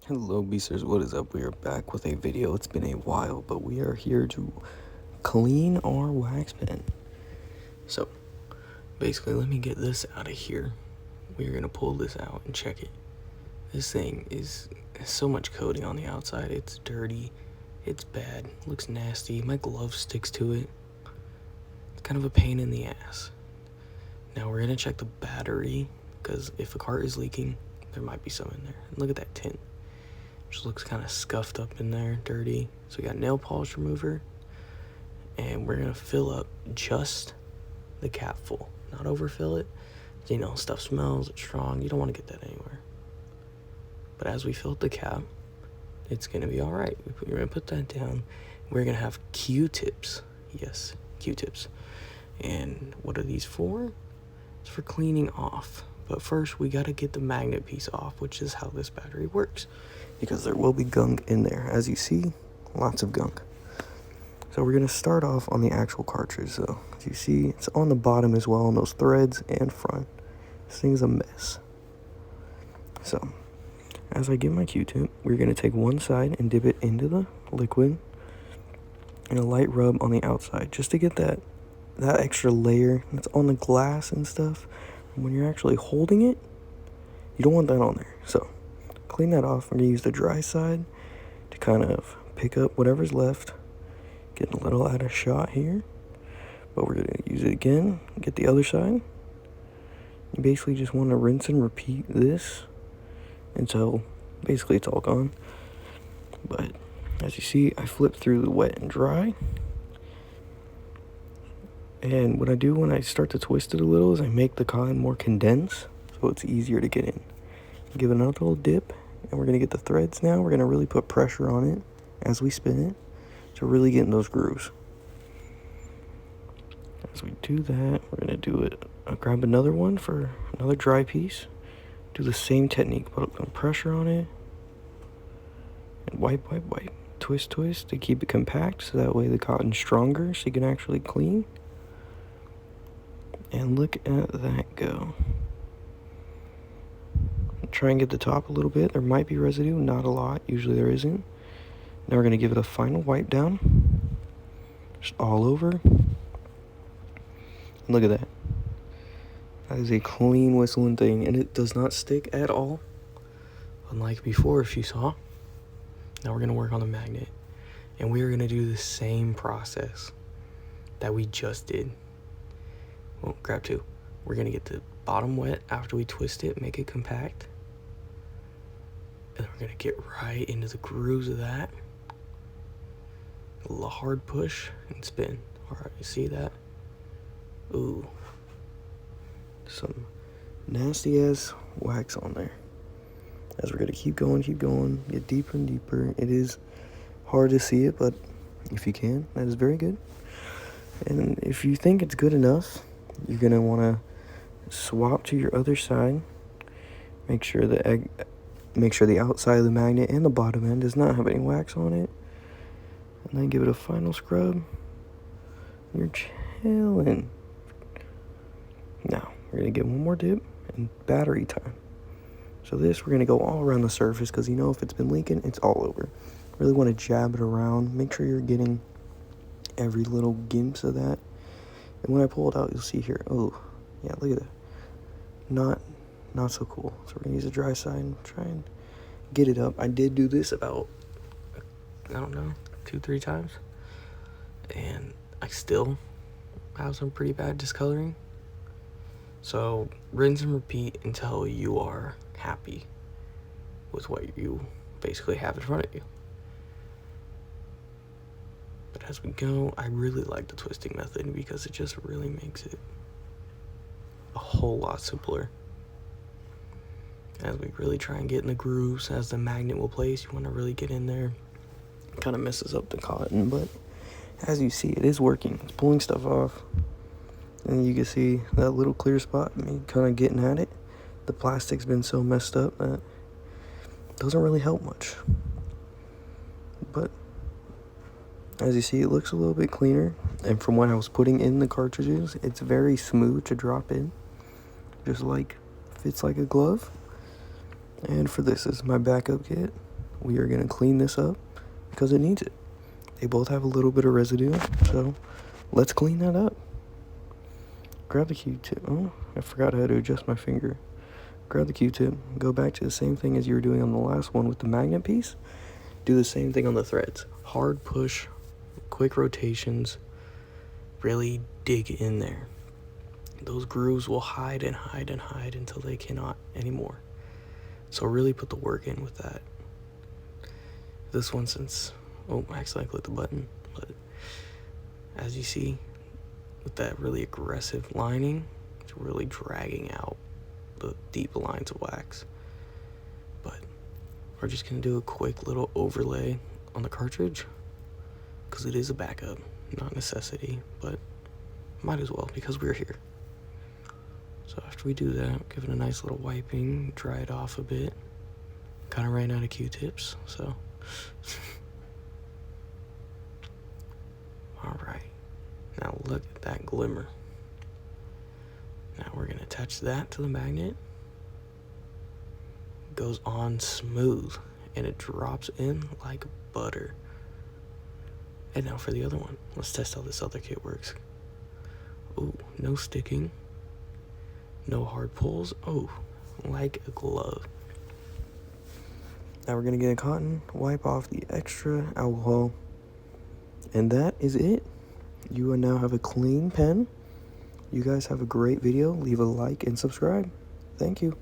Hello Beasters, what is up? We are back with a video. It's been a while, but we are here to clean our wax pen. So, basically, let me get this out of here. We're going to pull this out and check it. This thing has so much coating on the outside. It's dirty, it's bad, looks nasty. My glove sticks to it. It's kind of a pain in the ass. Now we're going to check the battery, because if a cart is leaking, there might be some in there. And look at that tint. Just looks kind of scuffed up in there, dirty. So we got nail polish remover, and we're gonna fill up just the cap full, not overfill it. You know, stuff smells, it's strong, you don't want to get that anywhere. But as we fill up the cap, it's gonna be all right. We're gonna put that down. We're gonna have Q-tips. Yes, Q-tips. And what are these for? It's for cleaning off. But first, we gotta get the magnet piece off, which is how this battery works. Because there will be gunk in there. As you see, lots of gunk. So we're gonna start off on the actual cartridge. So as you see, it's on the bottom as well, on those threads and front. This thing's a mess. So as I get my Q-tip, we're gonna take one side and dip it into the liquid and a light rub on the outside, just to get that extra layer that's on the glass and stuff. And when you're actually holding it, you don't want that on there. So clean that off. I'm going to use the dry side to kind of pick up whatever's left. Getting a little out of shot here. But we're going to use it again. Get the other side. You basically just want to rinse and repeat this until basically it's all gone. But as you see, I flip through the wet and dry. And what I do when I start to twist it a little is I make the cotton more condensed, so it's easier to get in. Give it another little dip, and we're going to get the threads now. We're going to really put pressure on it as we spin it to really get in those grooves. As we do that, we're going to do it. I'll grab another one for another dry piece. Do the same technique. Put some pressure on it. And wipe. Twist to keep it compact so that way the cotton's stronger so you can actually clean. And look at that go. Try and get the top a little bit. There might be residue, not a lot. Usually there isn't. Now we're going to give it a final wipe down. Just all over. And look at that. That is a clean whistling thing, and it does not stick at all. Unlike before, if you saw. Now we're going to work on the magnet. And we are going to do the same process that we just did. Well, grab two. We're going to get the bottom wet after we twist it, make it compact. And then we're going to get right into the grooves of that. A little hard push and spin. Alright, you see that? Ooh. Some nasty ass wax on there. As we're going to keep going, get deeper and deeper. It is hard to see it, but if you can, that is very good. And if you think it's good enough, you're going to want to swap to your other side. Make sure the outside of the magnet and the bottom end does not have any wax on it. And then give it a final scrub. You're chilling. Now, we're going to get one more dip and battery time. So this, we're going to go all around the surface because you know if it's been leaking, it's all over. Really want to jab it around. Make sure you're getting every little glimpse of that. And when I pull it out, you'll see here, oh, yeah, look at that. Not so cool. So we're going to use the dry side and try and get it up. I did do this about, 2-3 times. And I still have some pretty bad discoloring. So rinse and repeat until you are happy with what you basically have in front of you. But as we go, I really like the twisting method because it just really makes it a whole lot simpler. As we really try and get in the grooves, as the magnet will place, you want to really get in there. It kind of messes up the cotton, but as you see, it is working. It's pulling stuff off. And you can see that little clear spot, me kind of getting at it. The plastic's been so messed up that it doesn't really help much. But as you see, it looks a little bit cleaner. And from when I was putting in the cartridges, it's very smooth to drop in. Just like, fits like a glove. And for this is my backup kit. we are gonna clean this up because it needs it. They both have a little bit of residue, so let's clean that up. Grab the Q-tip. Oh, I forgot how to adjust my finger. Grab the Q-tip, go back to the same thing as you were doing on the last one with the magnet piece. Do the same thing on the threads. Hard push, quick rotations, really dig in there. Those grooves will hide and hide and hide until they cannot anymore. So really put the work in with that. This one, since, oh, actually I clicked the button, but as you see, with that really aggressive lining, it's really dragging out the deep lines of wax. But we're just gonna do a quick little overlay on the cartridge because it is a backup, not a necessity, but might as well because we're here. So after we do that, give it a nice little wiping, dry it off a bit. Kind of ran out of Q-tips, so. All right, now look at that glimmer. Now we're gonna attach that to the magnet. It goes on smooth and it drops in like butter. And now for the other one, let's test how this other kit works. Ooh, no sticking, no hard pulls. Oh, like a glove. Now we're gonna get a cotton, wipe off the extra alcohol, and that is it. You now have a clean pen. You guys have a great video. Leave a like and subscribe. Thank you.